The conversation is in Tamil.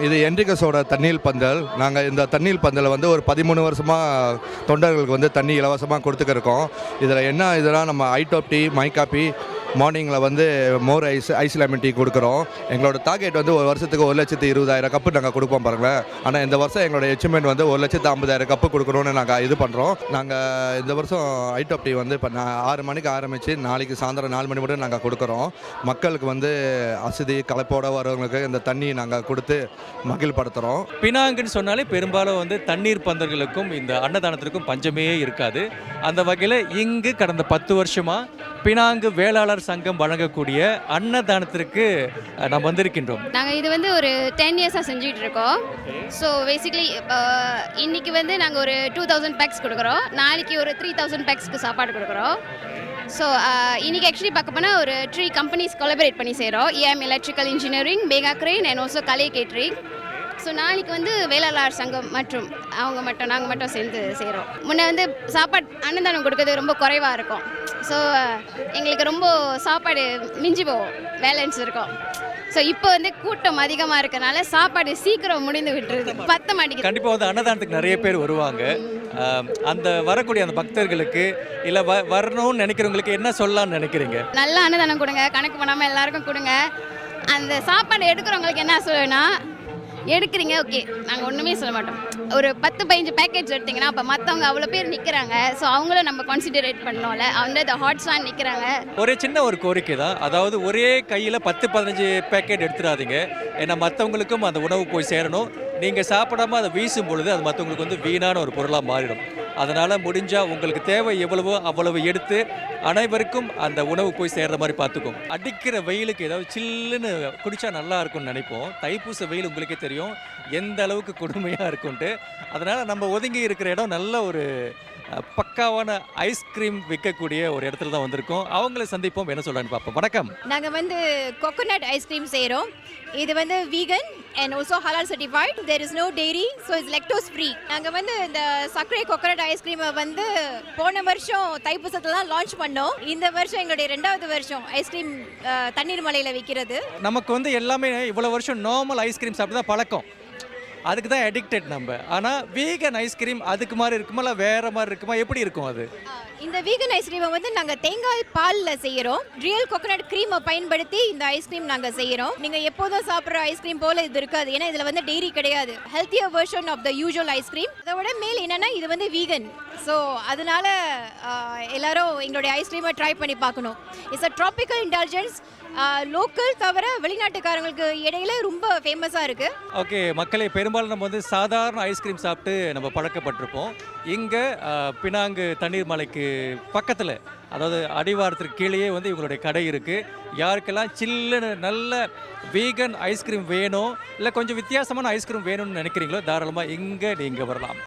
இது என்ரிகஸோட தண்ணீர் பந்தல். நாங்கள் இந்த தண்ணீர் பந்தலை வந்து ஒரு 13 வருஷமாக தொண்டர்களுக்கு வந்து தண்ணி இலவசமாக கொடுத்துக்கிருக்கோம். இதில் என்ன இதெல்லாம் நம்ம ஐடாப் டீ, மை காப்பி, மார்னிங்கில் வந்து மோர் ஐஸ் லெமன் டீ கொடுக்குறோம். எங்களோட டார்கெட் வந்து ஒரு வருஷத்துக்கு 1,20,000 கப்பு நாங்கள் கொடுப்போம் பாருங்களேன். ஆனால் இந்த வருஷம் எங்களோட அச்சீவ்மெண்ட் வந்து 1,50,000 கப்பு கொடுக்கணும்னு நாங்கள் இது பண்ணுறோம். நாங்கள் இந்த வருஷம் ஐடாப் டீ வந்து இப்போ 6 மணிக்கு ஆரம்பித்து நாளைக்கு சாயந்தரம் 4 மணி மட்டும் நாங்கள் கொடுக்குறோம். மக்களுக்கு வந்து அசதி களைப்போட வரவங்களுக்கு இந்த தண்ணி நாங்கள் கொடுத்து மகிழ்படுத்துகிறோம். பினாங்குன்னு சொன்னாலே பெரும்பாலும் வந்து தண்ணீர் பந்தர்களுக்கும் இந்த அன்னதானத்திற்கும் பஞ்சமே இருக்காது. அந்த வகையில் இங்கு கடந்த 10 வருஷமாக பினாங்கு வேளாளர் சங்கம் வழங்கக்கூடிய அன்னதானத்திற்கு நாம் வந்திருக்கின்றோம். நாங்கள் இது வந்து ஒரு 10 இயர்ஸாக செஞ்சுட்டு இருக்கோம். ஸோ பேசிக்கலி இன்னைக்கு வந்து நாங்கள் ஒரு 2000 பேக்ஸ் கொடுக்குறோம். நாளைக்கு ஒரு 3000 பேக்ஸ்க்கு சாப்பாடு கொடுக்குறோம். ஸோ இன்னைக்கு ஆக்சுவலி பார்க்க போனால் ஒரு 3 கம்பெனிஸ் கொலபரேட் பண்ணி செய்கிறோம். AM electrical engineering, mega grain and also கலை கேட்ரிங். ஸோ நாளைக்கு வந்து வேளாளர் சங்கம் மற்றும் நாங்கள் மட்டும் சேர்ந்து செய்கிறோம். முன்னே வந்து சாப்பாடு அன்னதானம் கொடுக்கறது ரொம்ப குறைவாக இருக்கும். ஸோ எங்களுக்கு ரொம்ப சாப்பாடு மிஞ்சி போகும், பேலன்ஸ் இருக்கும். ஸோ இப்போ வந்து கூட்டம் அதிகமாக இருக்கனால சாப்பாடு சீக்கிரம் முடிந்து விட்டுருது, பத்த மாட்டேங்குது. கண்டிப்பாக வந்து அன்னதானத்துக்கு நிறைய பேர் வருவாங்க. அந்த வரக்கூடிய அந்த பக்தர்களுக்கு இல்லை வரணும்னு நினைக்கிறவங்களுக்கு என்ன சொல்லலாம்னு நினைக்கிறீங்க? நல்ல அன்னதானம் கொடுங்க, கணக்கு பண்ணாமல் எல்லாருக்கும் கொடுங்க. அந்த சாப்பாடு எடுக்கிறவங்களுக்கு என்ன சொல்லுவேன்னா, எடுக்கிறீங்க ஓகே, நாங்கள் ஒன்றுமே சொல்ல மாட்டோம். ஒரு 10-15 பேக்கேஜ் எடுத்திங்கன்னா அப்போ மற்றவங்க அவ்வளோ பேர் நிற்கிறாங்க. ஸோ அவங்கள நம்ம கான்சிடரேட் பண்ணோம்ல, அவங்க ஹாட்ஸ்லாம் நிற்கிறாங்க. ஒரு சின்ன ஒரு கோரிக்கை தான், அதாவது ஒரே கையில் 10-15 பேக்கெட் எடுத்துடாதீங்க. ஏன்னா மற்றவங்களுக்கும் அந்த உணவு போய் சேரணும். நீங்கள் சாப்பிடாம அதை வீசும் பொழுது அது மற்றவங்களுக்கு வந்து வீணான ஒரு பொருளாக மாறிடும். அதனால் முடிஞ்சால் உங்களுக்கு தேவை எவ்வளவோ அவ்வளவு எடுத்து அனைவருக்கும் அந்த உணவு போய் சேர்கிற மாதிரி பார்த்துக்கும். அடிக்கிற வெயிலுக்கு ஏதாவது சில்லுன்னு குடித்தா நல்லா இருக்கும்னு நினைப்போம். தைப்பூச வெயில் உங்களுக்கே தெரியும் எந்த அளவுக்கு கொடுமையாக இருக்கும்ன்ட்டு. அதனால் நம்ம ஒதுங்கி இருக்கிற இடம் நல்ல ஒரு பக்காவான ஐஸ்கிரீம் விற்கக்கூடிய ஒரு இடத்துல தான் வந்திருக்கோம். அவங்கள சந்திப்போம், என்ன சொல்கிறான்னு பார்ப்போம். வணக்கம். நாங்கள் வந்து கோகோனட் ஐஸ்கிரீம் செய்கிறோம். இது வந்து vegan and also halal certified. There is no dairy, so it's lactose free. நாங்கள் வந்து இந்த சர்க்கரை கோகோனட் ஐஸ்கிரீமை வந்து போன வருஷம் தைப்பூசத்தில் தான் லான்ச் பண்ணோம். இந்த வருஷம் எங்களுடைய 2வது வருஷம் ஐஸ்கிரீம் தண்ணீர் மலையில் விற்கிறது. நமக்கு வந்து எல்லாமே இவ்வளோ வருஷம் நார்மல் ஐஸ்கிரீம் சாப்பிட்டு தான் பழக்கம், அதுக்கு தான் அடிக்டட் நம்ம. ஆனால் வீகன் ஐஸ்கிரீம் அதுக்கு மாதிரி இருக்குமா இல்லை வேறு மாதிரி இருக்குமா, எப்படி இருக்கும் அது? இந்த வீகன் ஐஸ்கிரீமை வந்து நாங்கள் தேங்காய் பாலில் செய்கிறோம். ரியல் கோகோனட் க்ரீமை பயன்படுத்தி இந்த ஐஸ்கிரீம் நாங்கள் செய்கிறோம். நீங்கள் எப்போதும் சாப்பிட்ற ஐஸ்கிரீம் போல் இது இருக்காது, ஏன்னா இதில் வந்து டெய்ரி கிடையாது. Healthier version of the usual ice cream. அதோட மேல் என்னென்னா இது வந்து வீகன். ஸோ அதனால எல்லாரும் எங்களுடைய ஐஸ்கிரீமை ட்ரை பண்ணி பார்க்கணும். It's a tropical intelligence. Local தவிர வெளிநாட்டுக்காரங்களுக்கு இடையில ரொம்ப ஃபேமஸாக இருக்குது. ஓகே மக்களே, பெரும்பாலும் நம்ம வந்து சாதாரண ஐஸ்கிரீம் சாப்பிட்டு நம்ம பழக்கப்பட்டிருப்போம். இங்கே பினாங்கு தண்ணீர் மலைக்கு பக்கத்தில், அதாவது அடிவாரத்திற்கு கீழேயே வந்து இவங்களுடைய கடை இருக்குது. யாருக்கெல்லாம் சில்லுன்னு நல்ல வீகன் ஐஸ்கிரீம் வேணும் இல்லை கொஞ்சம் வித்தியாசமான ஐஸ்கிரீம் வேணும்னு நினைக்கிறீங்களோ தாராளமாக இங்கே நீங்கள் வரலாம்.